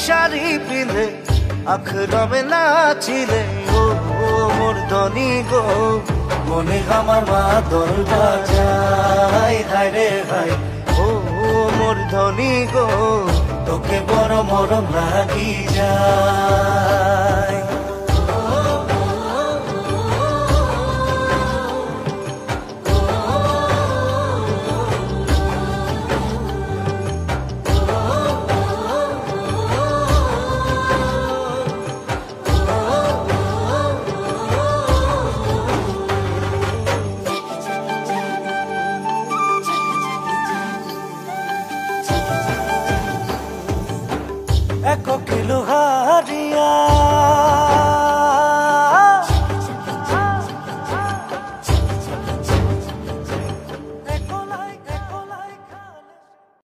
শাড়ি পিলে আখরমে নাচিলে ও মোর ধনী গো মনে আমার মাদল বাজায় হায় রে হায় ও মোর ধনী গো তোকে বড় মরম লাগি যায়। এক কিলো